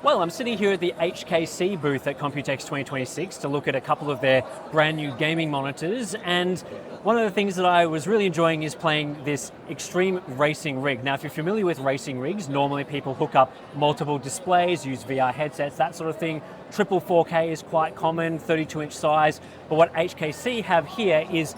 Well, I'm sitting here at the HKC booth at Computex 2026 to look at a couple of their brand new gaming monitors, and one of the things that I was really enjoying is playing this extreme racing rig. Now, if you're familiar with racing rigs, normally people hook up multiple displays, use VR headsets, that sort of thing. Triple 4K is quite common, 32-inch size, but what HKC have here is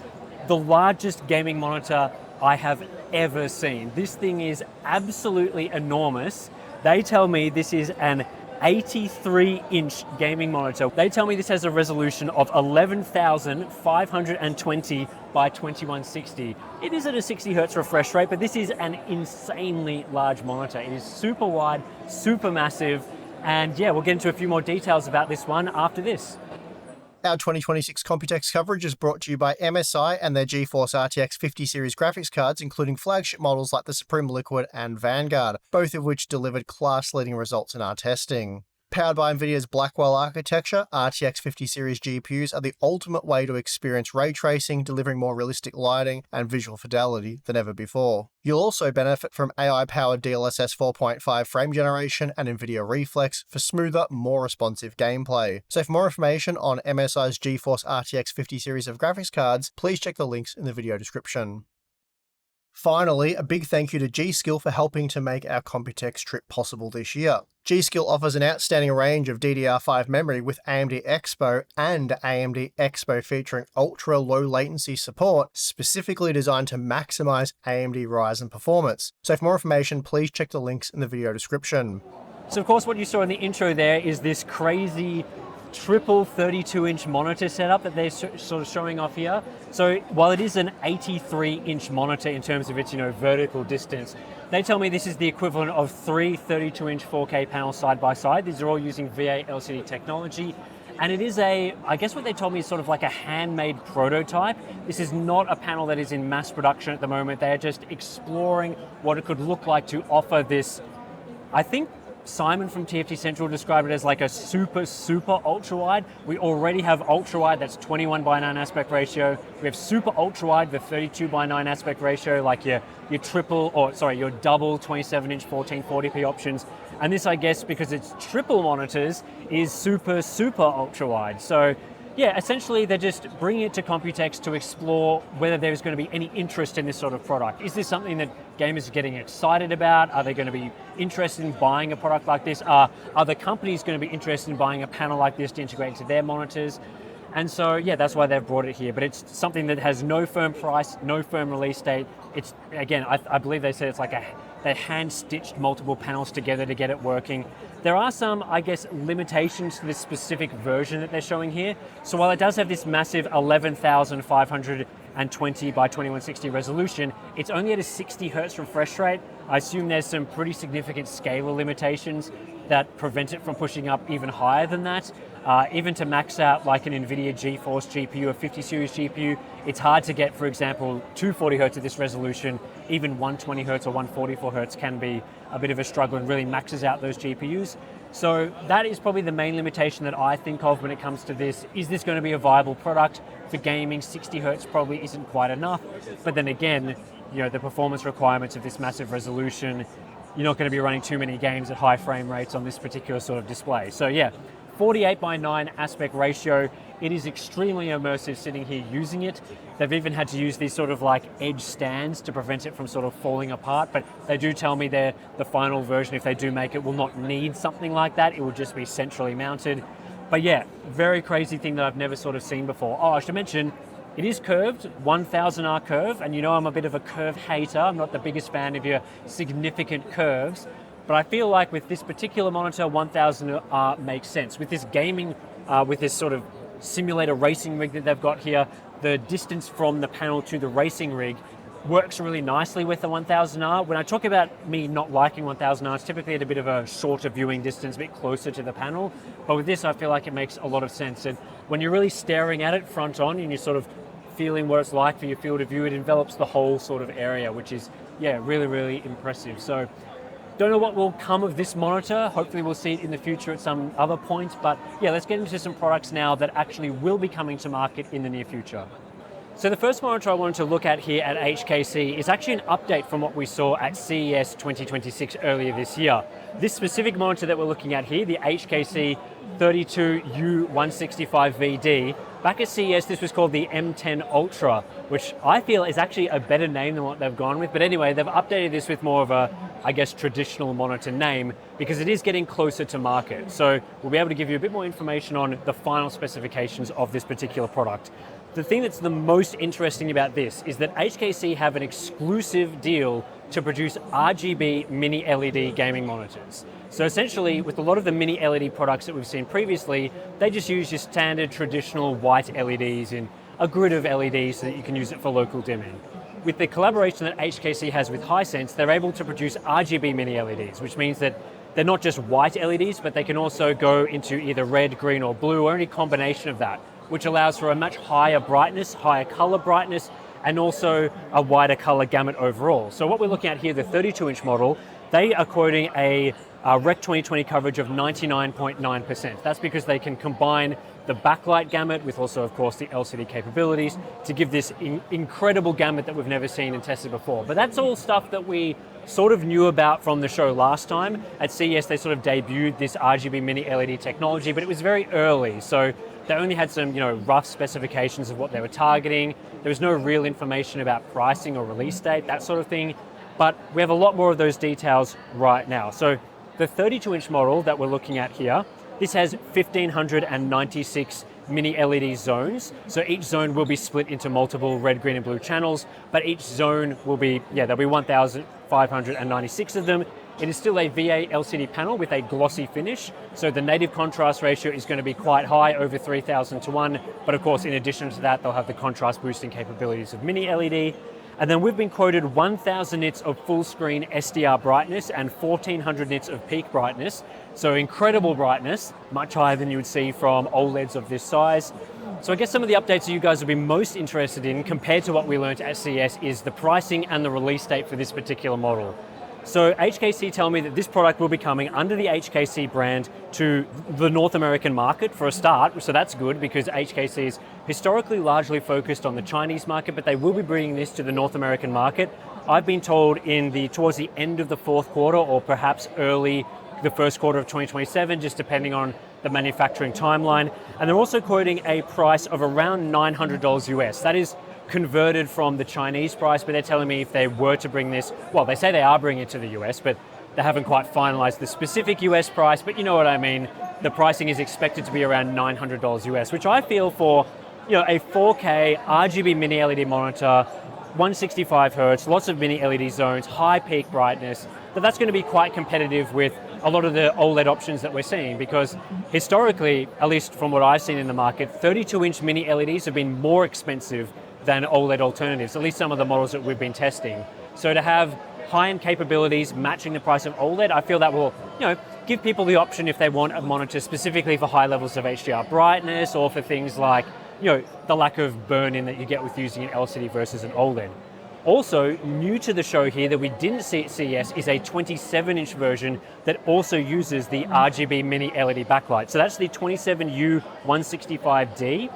the largest gaming monitor I have ever seen. This thing is absolutely enormous. They tell me this is an 83-inch gaming monitor. They tell me this has a resolution of 11,520 by 2160. It is at a 60 hertz refresh rate, but this is an insanely large monitor. It is super wide, super massive, and yeah, we'll get into a few more details about this one after this. Our 2026 Computex coverage is brought to you by MSI and their GeForce RTX 50 series graphics cards, including flagship models like the Supreme Liquid and Vanguard, both of which delivered class-leading results in our testing. Powered by NVIDIA's Blackwell architecture, RTX 50 series GPUs are the ultimate way to experience ray tracing, delivering more realistic lighting and visual fidelity than ever before. You'll also benefit from AI-powered DLSS 4.5 frame generation and NVIDIA Reflex for smoother, more responsive gameplay. So for more information on MSI's GeForce RTX 50 series of graphics cards, please check the links in the video description. Finally, a big thank you to G.Skill for helping to make our Computex trip possible this year. G.Skill offers an outstanding range of DDR5 memory with AMD Expo and AMD Expo featuring ultra-low latency support specifically designed to maximize AMD Ryzen performance. So for more information, please check the links in the video description. So of course what you saw in the intro there is this crazy triple 32-inch monitor setup that they're sort of showing off here. So while it is an 83-inch monitor in terms of its vertical distance, they tell me this is the equivalent of three 32-inch 4K panels side by side. These are all using VA LCD technology. And it is I guess what they told me is sort of like a handmade prototype. This is not a panel that is in mass production at the moment. They are just exploring what it could look like to offer this, I think Simon from TFT Central described it as like a super ultra wide. We already have ultra wide that's 21:9 aspect ratio. We have super ultra wide with 32:9 aspect ratio, like your double 27-inch 1440p options. And this, I guess, because it's triple monitors, is super ultra wide. So yeah, essentially they're just bringing it to Computex to explore whether there's going to be any interest in this sort of product. Is this something that gamers are getting excited about? Are they going to be interested in buying a product like this? Are other companies going to be interested in buying a panel like this to integrate into their monitors? And so, yeah, that's why they've brought it here. But it's something that has no firm price, no firm release date. It's, again, I believe they said it's like they hand-stitched multiple panels together to get it working. There are some, I guess, limitations to this specific version that they're showing here. So while it does have this massive 11,520 by 2160 resolution, it's only at a 60 hertz refresh rate. I assume there's some pretty significant scalar limitations that prevent it from pushing up even higher than that. Even to max out like an NVIDIA GeForce GPU, a 50 series GPU, it's hard to get, for example, 240 hertz at this resolution. Even 120 hertz or 144 hertz can be a bit of a struggle and really maxes out those GPUs. So that is probably the main limitation that I think of when it comes to this. Is this going to be a viable product for gaming? 60 hertz probably isn't quite enough. But then again, the performance requirements of this massive resolution, you're not going to be running too many games at high frame rates on this particular sort of display. So yeah, 48:9 aspect ratio. It is extremely immersive sitting here using it. They've even had to use these sort of like edge stands to prevent it from sort of falling apart, but they do tell me the final version, if they do make it, will not need something like that. It will just be centrally mounted. But yeah, very crazy thing that I've never sort of seen before. Oh, I should mention, it is curved, 1000R curve, and I'm a bit of a curve hater. I'm not the biggest fan of your significant curves, but I feel like with this particular monitor, 1000R makes sense. With this gaming, with this sort of simulator racing rig that they've got here, the distance from the panel to the racing rig works really nicely with the 1000R. When I talk about me not liking 1000R, it's typically at a bit of a shorter viewing distance, a bit closer to the panel. But with this, I feel like it makes a lot of sense. And when you're really staring at it front on and you're sort of feeling what it's like for your field of view, it envelops the whole sort of area, which is, yeah, really impressive. So don't know what will come of this monitor. Hopefully we'll see it in the future at some other point. But yeah, let's get into some products now that actually will be coming to market in the near future. So the first monitor I wanted to look at here at HKC is actually an update from what we saw at CES 2026 earlier this year. This specific monitor that we're looking at here, the HKC 32U165VD, back at CES this was called the M10 Ultra, which I feel is actually a better name than what they've gone with. But anyway, they've updated this with more of a, I guess, traditional monitor name because it is getting closer to market. So we'll be able to give you a bit more information on the final specifications of this particular product. The thing that's the most interesting about this is that HKC have an exclusive deal to produce RGB mini LED gaming monitors. So essentially, with a lot of the mini LED products that we've seen previously, they just use your standard traditional white LEDs in a grid of LEDs so that you can use it for local dimming. With the collaboration that HKC has with Hisense, they're able to produce RGB mini LEDs, which means that they're not just white LEDs, but they can also go into either red, green, or blue, or any combination of that, which allows for a much higher brightness, higher color brightness, and also a wider color gamut overall. So what we're looking at here, the 32-inch model, they are quoting a Rec 2020 coverage of 99.9%. That's because they can combine the backlight gamut with also, of course, the LCD capabilities to give this incredible gamut that we've never seen and tested before. But that's all stuff that we sort of knew about from the show last time. At CES, they sort of debuted this RGB mini LED technology, but it was very early. So they only had some, rough specifications of what they were targeting. There was no real information about pricing or release date, that sort of thing. But we have a lot more of those details right now. So the 32-inch model that we're looking at here, this has 1,596 mini LED zones. So each zone will be split into multiple red, green, and blue channels, but each zone will be, there'll be 1,596 of them. It is still a VA LCD panel with a glossy finish, so the native contrast ratio is going to be quite high, over 3,000 to 1, but of course in addition to that they'll have the contrast boosting capabilities of mini LED. And then we've been quoted 1,000 nits of full screen SDR brightness and 1,400 nits of peak brightness, so incredible brightness, much higher than you would see from OLEDs of this size. So I guess some of the updates that you guys will be most interested in compared to what we learned at CES is the pricing and the release date for this particular model. So HKC tell me that this product will be coming under the HKC brand to the North American market for a start, so that's good because HKC is historically largely focused on the Chinese market, but they will be bringing this to the North American market. I've been told towards the end of the fourth quarter or perhaps early the first quarter of 2027, just depending on the manufacturing timeline. And they're also quoting a price of around $900 US. That is converted from the Chinese price, but they're telling me if they were to bring this, well, they say they are bringing it to the US, but they haven't quite finalized the specific US price, but you know what I mean. The pricing is expected to be around $900 US, which I feel for a 4K RGB mini LED monitor, 165 hertz, lots of mini LED zones, high peak brightness, that's going to be quite competitive with a lot of the OLED options that we're seeing, because historically, at least from what I've seen in the market, 32-inch mini LEDs have been more expensive than OLED alternatives, at least some of the models that we've been testing. So to have high-end capabilities matching the price of OLED, I feel that will, give people the option if they want a monitor specifically for high levels of HDR brightness or for things like, the lack of burn-in that you get with using an LCD versus an OLED. Also, new to the show here that we didn't see at CES is a 27-inch version that also uses the RGB mini LED backlight. So that's the 27U165D.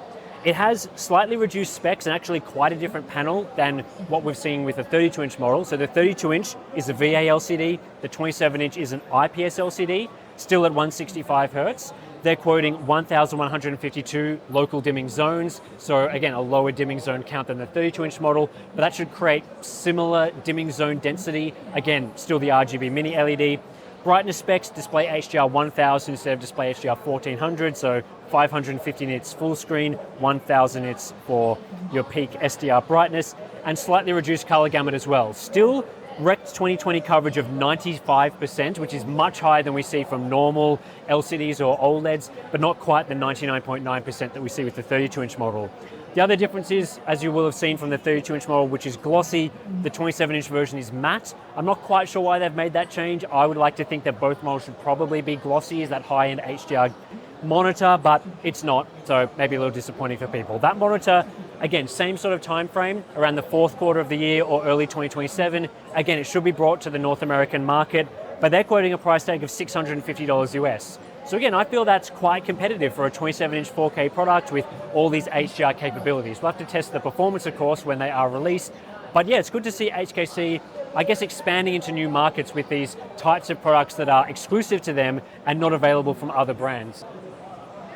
It has slightly reduced specs and actually quite a different panel than what we've seen with the 32-inch model. So the 32-inch is a VA LCD, the 27-inch is an IPS LCD, still at 165 hertz. They're quoting 1,152 local dimming zones. So again, a lower dimming zone count than the 32-inch model, but that should create similar dimming zone density. Again, still the RGB mini LED. Brightness specs, display HDR 1000 instead of display HDR 1400, so 550 nits full screen, 1000 nits for your peak SDR brightness, and slightly reduced color gamut as well. Still Rec 2020 coverage of 95%, which is much higher than we see from normal LCDs or OLEDs, but not quite the 99.9% that we see with the 32-inch model. The other difference is, as you will have seen from the 32-inch model, which is glossy, the 27-inch version is matte. I'm not quite sure why they've made that change. I would like to think that both models should probably be glossy as that high-end HDR monitor, but it's not, so maybe a little disappointing for people. That monitor, again, same sort of time frame, around the fourth quarter of the year or early 2027. Again, it should be brought to the North American market, but they're quoting a price tag of $650 US. So again, I feel that's quite competitive for a 27-inch 4K product with all these HDR capabilities. We'll have to test the performance, of course, when they are released. But yeah, it's good to see HKC, I guess, expanding into new markets with these types of products that are exclusive to them and not available from other brands.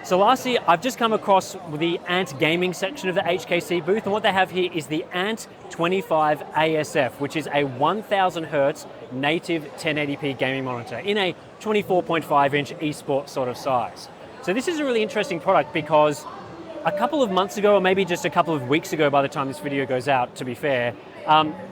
So lastly, I've just come across the Ant gaming section of the HKC booth, and what they have here is the Ant 25 ASF, which is a 1000 Hertz native 1080p gaming monitor in a 24.5-inch esports sort of size. So this is a really interesting product because a couple of months ago, or maybe just a couple of weeks ago by the time this video goes out, to be fair,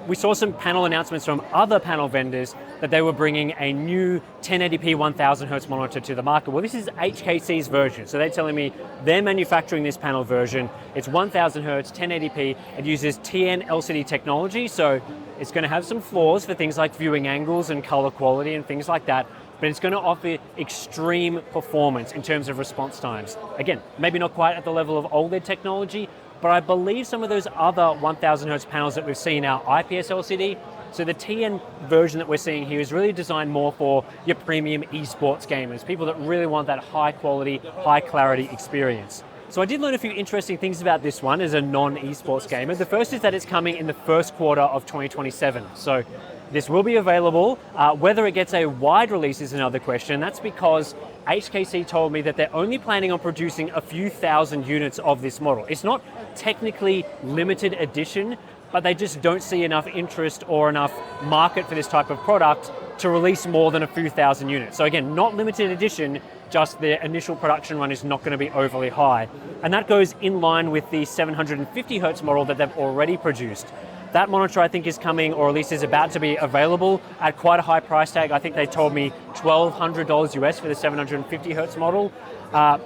we saw some panel announcements from other panel vendors that they were bringing a new 1080p 1000 Hertz monitor to the market. Well, this is HKC's version. So they're telling me they're manufacturing this panel version. It's 1000 Hertz, 1080p. It uses TN LCD technology. So it's going to have some flaws for things like viewing angles and color quality and things like that. But it's going to offer extreme performance in terms of response times. Again, maybe not quite at the level of OLED technology, but I believe some of those other 1000 Hertz panels that we've seen are IPS LCD. So the TN version that we're seeing here is really designed more for your premium esports gamers, people that really want that high quality, high clarity experience. So I did learn a few interesting things about this one as a non-esports gamer. The first is that it's coming in the first quarter of 2027. So this will be available. Whether it gets a wide release is another question. That's because HKC told me that they're only planning on producing a few thousand units of this model. It's not technically limited edition, but they just don't see enough interest or enough market for this type of product to release more than a few thousand units. So again, not limited edition, just the initial production run is not going to be overly high. And that goes in line with the 750 Hertz model that they've already produced. That monitor, I think, is coming, or at least is about to be available at quite a high price tag. I think they told me $1,200 US for the 750 Hertz model.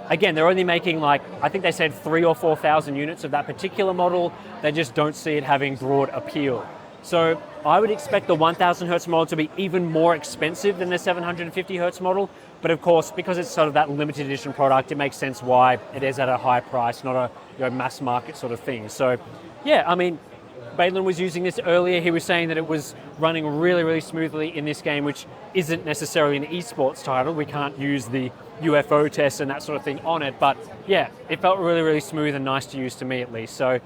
Again, they're only making I think they said 3,000 or 4,000 units of that particular model. They just don't see it having broad appeal. So I would expect the 1000 Hertz model to be even more expensive than the 750 Hertz model. But of course, because it's sort of that limited edition product, it makes sense why it is at a high price, not a mass market sort of thing. So yeah, I mean, Balin was using this earlier. He was saying that it was running really, really smoothly in this game, which isn't necessarily an esports title. We can't use the UFO test and that sort of thing on it. But yeah, it felt really, really smooth and nice to use, to me at least. So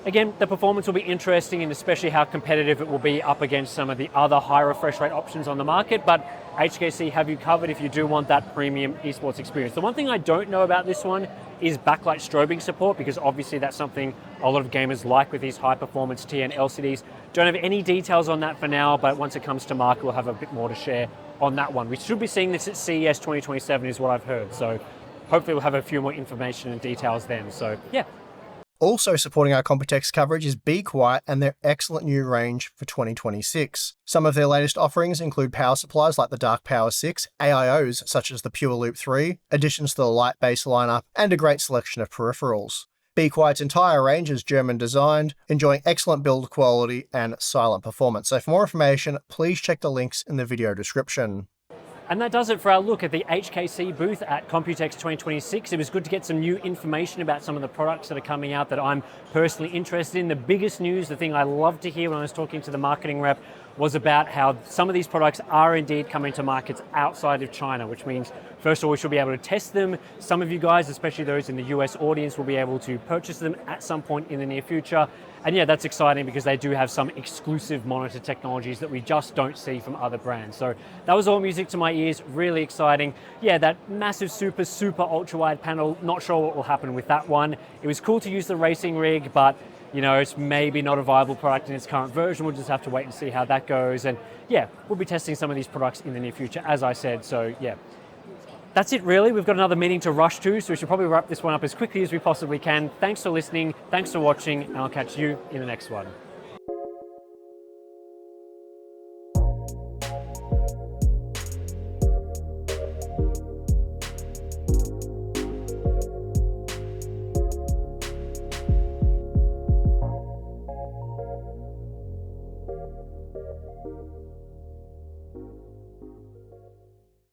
again, the performance will be interesting, and especially how competitive it will be up against some of the other high refresh rate options on the market. But HKC have you covered if you do want that premium esports experience. The one thing I don't know about this one is backlight strobing support, because obviously that's something a lot of gamers like with these high performance TN LCDs. Don't have any details on that for now, but once it comes to market, we'll have a bit more to share on that one. We should be seeing this at CES 2027 is what I've heard. So hopefully we'll have a few more information and details then. So yeah. Also supporting our Computex coverage is Be Quiet and their excellent new range for 2026. Some of their latest offerings include power supplies like the Dark Power 6, AIOs such as the Pure Loop 3, additions to the light base lineup, and a great selection of peripherals. Be Quiet's entire range is German designed, enjoying excellent build quality and silent performance. So for more information, please check the links in the video description. And that does it for our look at the HKC booth at Computex 2026. It was good to get some new information about some of the products that are coming out that I'm personally interested in. The biggest news, the thing I loved to hear when I was talking to the marketing rep, was about how some of these products are indeed coming to markets outside of China, which means, first of all, we should be able to test them. Some of you guys, especially those in the US audience, will be able to purchase them at some point in the near future. And yeah, that's exciting because they do have some exclusive monitor technologies that we just don't see from other brands. So that was all music to my ears, really exciting. Yeah, that massive super ultra wide panel, not sure what will happen with that one. It was cool to use the racing rig, but you know, it's maybe not a viable product in its current version. We'll just have to wait and see how that goes. And yeah, we'll be testing some of these products in the near future, as I said. So yeah, that's it really. We've got another meeting to rush to, so we should probably wrap this one up as quickly as we possibly can. Thanks for listening, thanks for watching, and I'll catch you in the next one.